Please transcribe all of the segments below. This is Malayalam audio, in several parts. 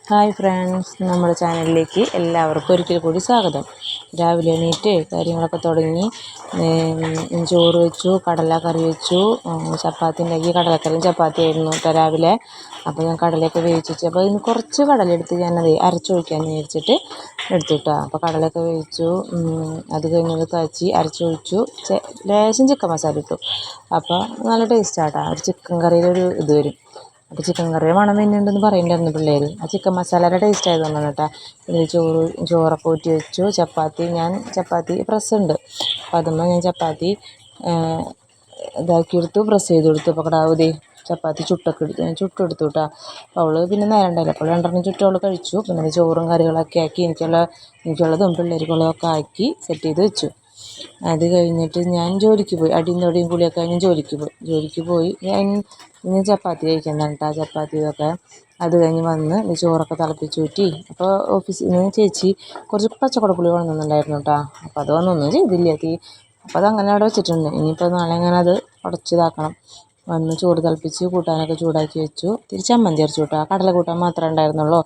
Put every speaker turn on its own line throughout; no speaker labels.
ഹായ് ഫ്രണ്ട്സ്, നമ്മുടെ ചാനലിലേക്ക് എല്ലാവർക്കും ഒരിക്കൽ കൂടി സ്വാഗതം. രാവിലെ എണീറ്റ് കാര്യങ്ങളൊക്കെ തുടങ്ങി. ചോറ് വെച്ചു, കടല കറി വെച്ചു, ചപ്പാത്തി ഉണ്ടാക്കി. കടലക്കറിയും ചപ്പാത്തി ആയിരുന്നു കേട്ടോ രാവിലെ. അപ്പോൾ ഞാൻ കടലയൊക്കെ വേവിച്ച് വെച്ചു. അപ്പോൾ ഇന്ന് കുറച്ച് കടലെടുത്ത് ഞാനത് അരച്ചൊഴിക്കാമെന്ന് വിചാരിച്ചിട്ട് എടുത്തു കേട്ടോ. അപ്പോൾ കടലയൊക്കെ വേവിച്ചു, അത് കഴിഞ്ഞത് കാച്ചി അരച്ചൊഴിച്ചു. ലേശം ചിക്കൻ മസാല ഇട്ടു. അപ്പോൾ നല്ല ടേസ്റ്റാട്ടോ. ഒരു ചിക്കൻ കറിയിലൊരു ഇത് വരും. അപ്പോൾ ചിക്കൻ കറിയുടെ മണം വരുന്നുണ്ടെന്ന് പറയുന്നുണ്ടായിരുന്നു പിള്ളേർ. ആ ചിക്കൻ മസാലയുടെ ടേസ്റ്റ് ആയതുകൊണ്ടാണ് കേട്ടോ. പിന്നെ ചോറൊക്കെ ഊറ്റി വെച്ചു. ചപ്പാത്തി പ്രസ്സുണ്ട്, അപ്പോൾ അതുമ്പോൾ ഞാൻ ചപ്പാത്തി ഇതാക്കിയെടുത്തു, പ്രസ് ചെയ്ത് കൊടുത്തു. അപ്പോൾ കടാവതി ചപ്പാത്തി ചുട്ടെടുത്തു കേട്ടോ. അവൾ പിന്നെ നേരം ഉണ്ടായില്ല, അപ്പോൾ 2 ചുട്ട് അവൾ കഴിച്ചു. പിന്നെ ചോറും കറികളൊക്കെ ആക്കി എനിക്കുള്ളതും പിള്ളേർക്കുള്ളതൊക്കെ ആക്കി സെറ്റ് ചെയ്ത് വെച്ചു. അത് കഴിഞ്ഞിട്ട് ഞാൻ ജോലിക്ക് പോയി. അടിയും തൊടിയും കുളിയൊക്കെ കഴിഞ്ഞ് ജോലിക്ക് പോയി ഇനി ചപ്പാത്തി കഴിക്കുന്നതാണ് കേട്ടോ. ചപ്പാത്തി ഇതൊക്കെ അത് കഴിഞ്ഞ് വന്ന് ചോറൊക്കെ തിളപ്പിച്ചൂറ്റി. അപ്പോൾ ഓഫീസിൽ നിന്ന് ചേച്ചി കുറച്ച് പച്ചക്കടപ്പുളി കൊണ്ടുവന്നിട്ടുണ്ടായിരുന്നു കേട്ടോ. അപ്പോൾ അത് ഒന്നും ചെയ്തില്ല അപ്പോൾ അതങ്ങനെ അവിടെ വെച്ചിട്ടുണ്ട്. ഇനിയിപ്പോൾ നാളെ അങ്ങനെ അത് ഉടച്ചിതാക്കണം. വന്ന് ചോറ് തിളപ്പിച്ച് കൂട്ടാനൊക്കെ ചൂടാക്കി വെച്ചു. ഇത്തിരി ചമ്മന്തി അരച്ചു കേട്ടോ. കടല കൂട്ടാൻ മാത്രമേ ഉണ്ടായിരുന്നുള്ളൂ.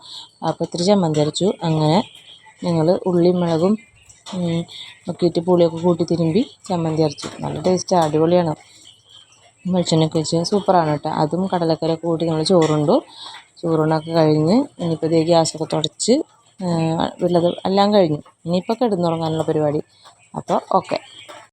അപ്പോൾ ഇത്തിരി ചമ്മന്തി അരച്ചു. അങ്ങനെ ഞങ്ങൾ ഉള്ളിയും മുളകും ഒക്കെ ഇട്ട് പുളിയൊക്കെ കൂട്ടി തിരുമ്പി ചമ്മന്തി അരച്ചു. നല്ല ടേസ്റ്റ്, അടിപൊളിയാണ്. വെളിച്ചെണ്ണയൊക്കെ വെച്ച് സൂപ്പറാണ് കേട്ടോ. അതും കടലക്കറിയൊക്കെ കൂട്ടി നമ്മൾ ചോറുണ്ണൊക്കെ കഴിഞ്ഞ് ഇനിയിപ്പോൾ ഗ്യാസൊക്കെ തുടച്ച് ഉള്ളത് എല്ലാം കഴിഞ്ഞു. ഇനിയിപ്പോൾ കിടന്നുറങ്ങാനുള്ള പരിപാടി. അപ്പോൾ ഓക്കെ.